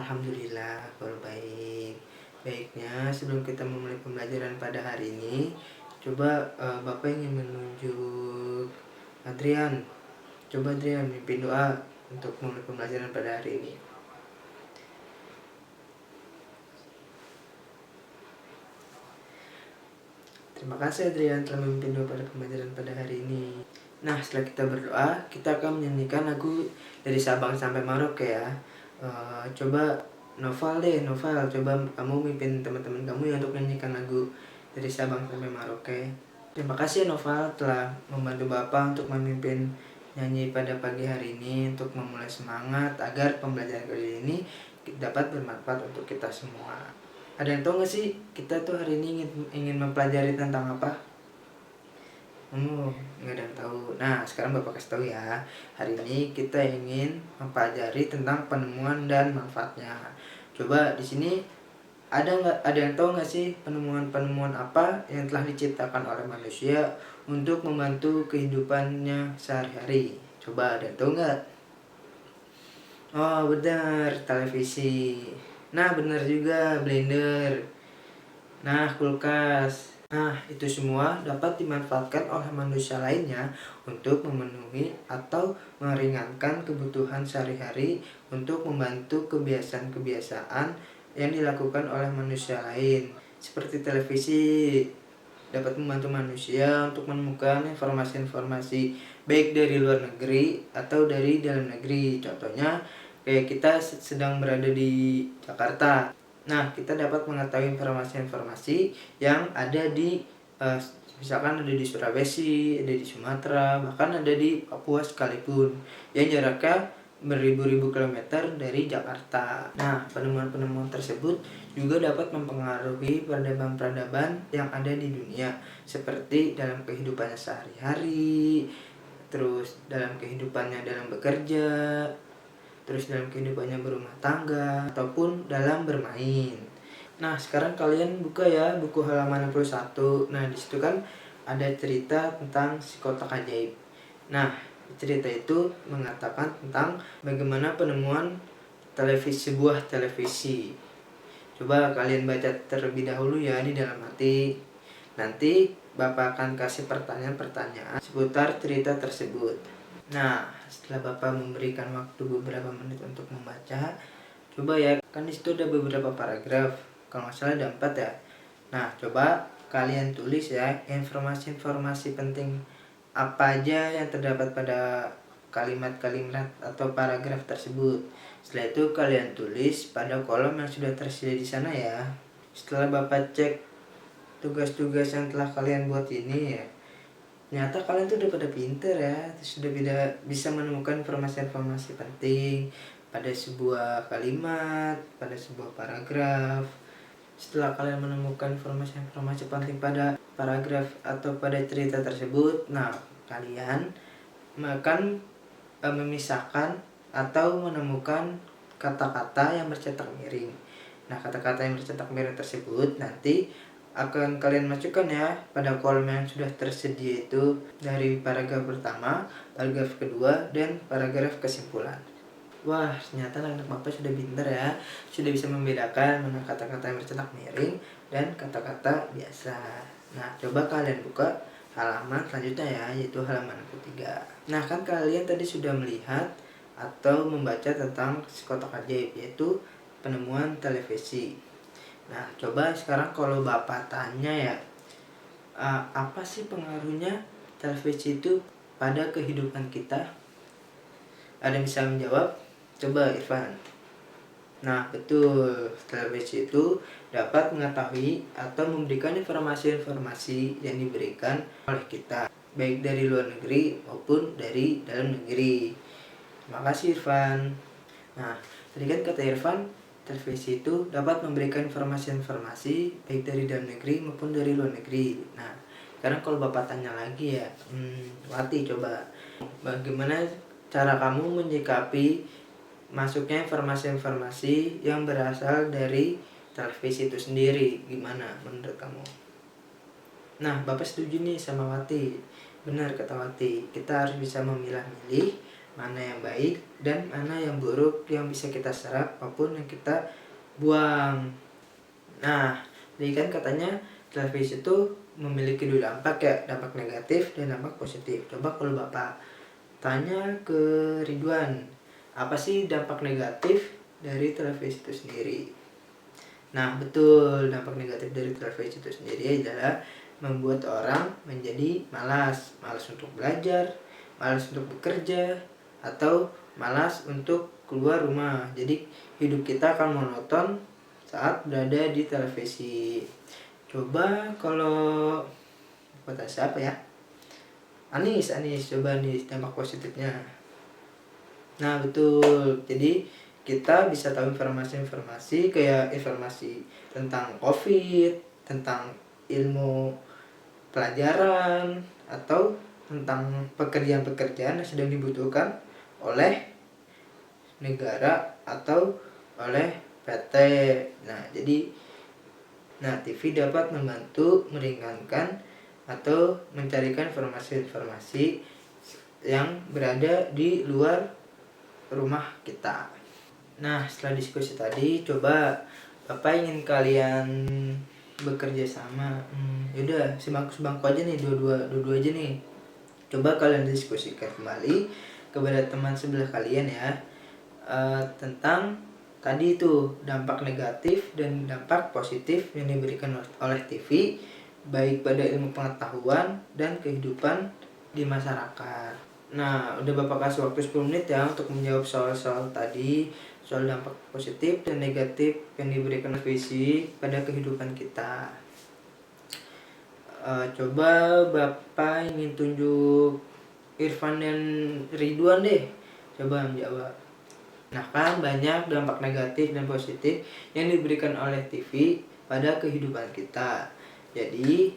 Alhamdulillah, kalau baik. Baiknya, sebelum kita memulai pembelajaran pada hari ini, coba Bapak ingin menunjuk Adrian. Coba Adrian mimpin doa untuk memulai pembelajaran pada hari ini. Terima kasih Adrian telah memimpin doa pada pembelajaran pada hari ini. Nah, setelah kita berdoa, kita akan menyanyikan lagu dari Sabang sampai Merauke ya. Coba Noval coba kamu mimpin teman-teman kamu ya untuk menyanyikan lagu dari Sabang sampai Merauke. Terima kasih Noval telah membantu Bapak untuk memimpin nyanyi pada pagi hari ini untuk memulai semangat agar pembelajaran kali ini dapat bermanfaat untuk kita semua. Ada yang tahu nggak sih kita tuh hari ini ingin mempelajari tentang apa? Nggak ada yang tahu. Nah, sekarang Bapak kasih tahu ya. Hari ini kita ingin mempelajari tentang penemuan dan manfaatnya. Coba di sini ada yang tahu nggak sih penemuan-penemuan apa yang telah diciptakan oleh manusia untuk membantu kehidupannya sehari-hari? Coba ada yang tahu nggak? Oh, benar, televisi. Nah, benar juga, blender. Nah, kulkas. Nah, itu semua dapat dimanfaatkan oleh manusia lainnya untuk memenuhi atau meringankan kebutuhan sehari-hari untuk membantu kebiasaan-kebiasaan yang dilakukan oleh manusia lain. Seperti televisi dapat membantu manusia untuk menemukan informasi-informasi baik dari luar negeri atau dari dalam negeri. Contohnya, kayak kita sedang berada di Jakarta. Nah, kita dapat mengetahui informasi-informasi yang ada di misalkan ada di Sulawesi, ada di Sumatera, bahkan ada di Papua sekalipun, yang jaraknya beribu-ribu kilometer dari Jakarta. Nah, penemuan-penemuan tersebut juga dapat mempengaruhi peradaban-peradaban yang ada di dunia, seperti dalam kehidupannya sehari-hari, terus dalam kehidupannya dalam bekerja, terus dalam kehidupannya berumah tangga, ataupun dalam bermain. Nah, sekarang kalian buka ya buku halaman 61. Nah, disitu kan ada cerita tentang si kotak ajaib. Nah, cerita itu mengatakan tentang bagaimana penemuan sebuah televisi. Coba kalian baca terlebih dahulu ya di dalam hati. Nanti Bapak akan kasih pertanyaan-pertanyaan seputar cerita tersebut. Nah, setelah Bapak memberikan waktu beberapa menit untuk membaca, coba ya, kan disitu ada beberapa paragraf, kalau nggak salah ada 4 ya. Nah, coba kalian tulis ya informasi-informasi penting apa aja yang terdapat pada kalimat-kalimat atau paragraf tersebut. Setelah itu kalian tulis pada kolom yang sudah tersedia di sana ya. Setelah Bapak cek tugas-tugas yang telah kalian buat ini ya, ternyata kalian tuh udah pada pinter ya, sudah bisa menemukan informasi-informasi penting pada sebuah kalimat, pada sebuah paragraf. Setelah kalian menemukan informasi-informasi penting pada paragraf atau pada cerita tersebut, nah kalian akan memisahkan atau menemukan kata-kata yang bercetak miring. Nah, kata-kata yang bercetak miring tersebut nanti akan kalian masukkan ya pada kolom yang sudah tersedia itu dari paragraf pertama, paragraf kedua, dan paragraf kesimpulan. Wah, ternyata anak Bapak sudah pintar ya, sudah bisa membedakan mana kata-kata yang bercetak miring dan kata-kata biasa. Nah, coba kalian buka halaman selanjutnya ya, yaitu halaman ketiga. Nah, kan kalian tadi sudah melihat atau membaca tentang kotak ajaib, yaitu penemuan televisi. Nah, coba sekarang kalau Bapak tanya ya, apa sih pengaruhnya televisi itu pada kehidupan kita? Ada yang bisa menjawab? Coba Irfan. Nah, betul. Televisi itu dapat mengetahui atau memberikan informasi-informasi yang diberikan oleh kita, baik dari luar negeri maupun dari dalam negeri. Terima kasih Irfan. Nah, tadi kan kata Irfan, televisi itu dapat memberikan informasi-informasi baik dari dalam negeri maupun dari luar negeri. Nah, sekarang kalau Bapak tanya lagi ya, Wati, coba bagaimana cara kamu menyikapi masuknya informasi-informasi yang berasal dari televisi itu sendiri? Gimana menurut kamu? Nah, Bapak setuju nih sama Wati. Benar kata Wati, kita harus bisa memilah-milih mana yang baik dan mana yang buruk yang bisa kita serap maupun yang kita buang. Nah, jadi kan katanya televisi itu memiliki dua dampak ya, dampak negatif dan dampak positif. Coba kalau Bapak tanya ke Ridwan, apa sih dampak negatif dari televisi itu sendiri? Nah, betul, dampak negatif dari televisi itu sendiri adalah membuat orang menjadi malas untuk belajar, malas untuk bekerja, atau malas untuk keluar rumah. Jadi hidup kita akan monoton saat berada di televisi. Coba kalau kata siapa ya? Anis, coba nih dampak positifnya. Nah, betul. Jadi kita bisa tahu informasi-informasi kayak informasi tentang COVID, tentang ilmu pelajaran, atau tentang pekerjaan-pekerjaan yang sedang dibutuhkan oleh negara atau oleh PT. Nah, TV dapat membantu meringankan atau mencarikan informasi-informasi yang berada di luar rumah kita. Nah, setelah diskusi tadi, coba Bapak ingin kalian bekerja sama. Yaudah, sebangku aja nih, dua aja nih. Coba kalian diskusikan kembali kepada teman sebelah kalian ya, tentang tadi itu dampak negatif dan dampak positif yang diberikan oleh TV baik pada ilmu pengetahuan dan kehidupan di masyarakat. Nah, udah Bapak kasih waktu 10 menit ya untuk menjawab soal-soal tadi, soal dampak positif dan negatif yang diberikan televisi pada kehidupan kita. Coba Bapak ingin tunjuk Irfan dan Ridwan deh, coba menjawab. Nah, kan banyak dampak negatif dan positif yang diberikan oleh TV pada kehidupan kita. Jadi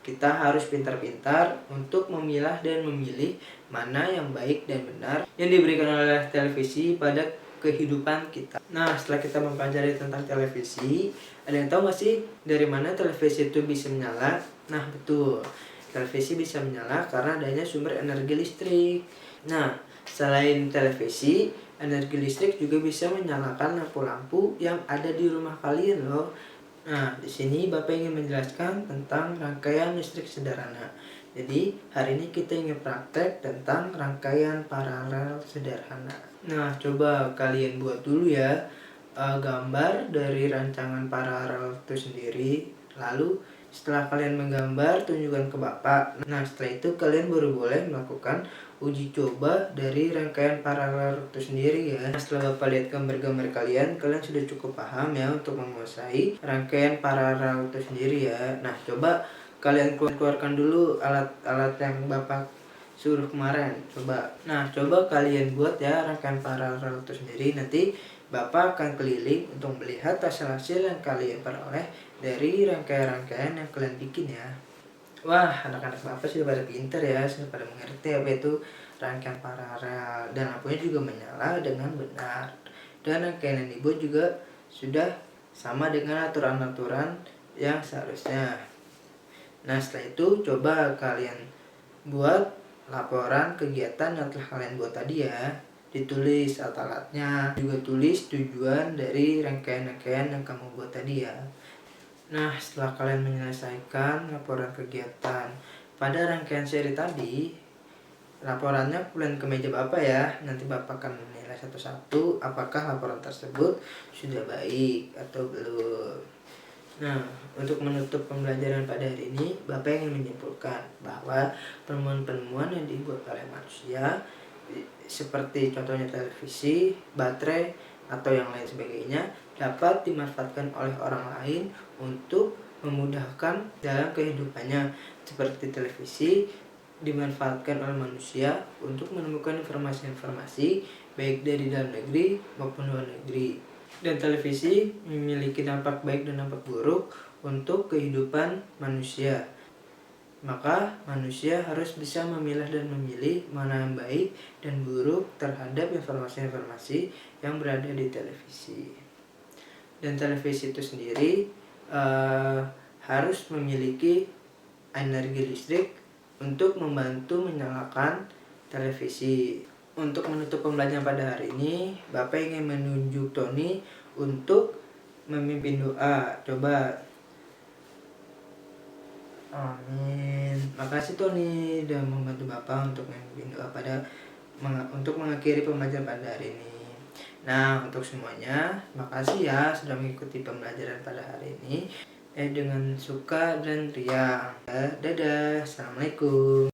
kita harus pintar-pintar untuk memilah dan memilih mana yang baik dan benar yang diberikan oleh televisi pada kehidupan kita. Nah, setelah kita mempelajari tentang televisi, ada yang tahu nggak sih dari mana televisi itu bisa menyala? Nah, betul. Televisi bisa menyala karena adanya sumber energi listrik. Nah, selain televisi, energi listrik juga bisa menyalakan lampu-lampu yang ada di rumah kalian loh. Nah, di sini Bapak ingin menjelaskan tentang rangkaian listrik sederhana. Jadi, hari ini kita ingin praktek tentang rangkaian paralel sederhana. Nah, coba kalian buat dulu ya gambar dari rancangan paralel itu sendiri. Lalu, setelah kalian menggambar, tunjukkan ke Bapak. Nah, setelah itu kalian baru boleh melakukan uji coba dari rangkaian paralel itu sendiri ya. Setelah Bapak lihat gambar-gambar kalian sudah cukup paham ya untuk menguasai rangkaian paralel itu sendiri ya. Nah, coba kalian keluarkan dulu alat-alat yang Bapak suruh kemarin. Coba kalian buat ya rangkaian paralel itu sendiri. Nanti Bapak akan keliling untuk melihat hasil-hasil yang kalian peroleh dari rangkaian-rangkaian yang kalian bikin ya. Wah, anak-anak Bapak sudah pada pinter ya, sudah pada mengerti apa itu rangkaian paralel, dan lampunya juga menyala dengan benar. Dan rangkaian yang dibuat juga sudah sama dengan aturan-aturan yang seharusnya. Nah, setelah itu coba kalian buat laporan kegiatan yang telah kalian buat tadi ya. Ditulis alat-alatnya, juga tulis tujuan dari rangkaian-rangkaian yang kamu buat tadi ya. Nah, setelah kalian menyelesaikan laporan kegiatan pada rangkaian seri tadi, laporannya kalian ke meja Bapak ya. Nanti Bapak akan menilai satu-satu apakah laporan tersebut sudah baik atau belum. Nah, untuk menutup pembelajaran pada hari ini, Bapak ingin menyimpulkan bahwa penemuan-penemuan yang dibuat oleh manusia seperti contohnya televisi, baterai, atau yang lain sebagainya dapat dimanfaatkan oleh orang lain untuk memudahkan dalam kehidupannya. Seperti televisi dimanfaatkan oleh manusia untuk menemukan informasi-informasi baik dari dalam negeri maupun luar negeri. Dan televisi memiliki dampak baik dan dampak buruk untuk kehidupan manusia. Maka manusia harus bisa memilah dan memilih mana yang baik dan buruk terhadap informasi-informasi yang berada di televisi. Dan televisi itu sendiri harus memiliki energi listrik untuk membantu menyalakan televisi. untuk menutup pembelajaran pada hari ini, Bapak ingin menunjuk Tony untuk memimpin doa. Coba. Amin. Makasih Tony sudah membantu Bapak untuk memimpin doa untuk mengakhiri pembelajaran pada hari ini. Nah, untuk semuanya, makasih ya sudah mengikuti pembelajaran pada hari ini dengan suka dan riang. Dadah, assalamualaikum.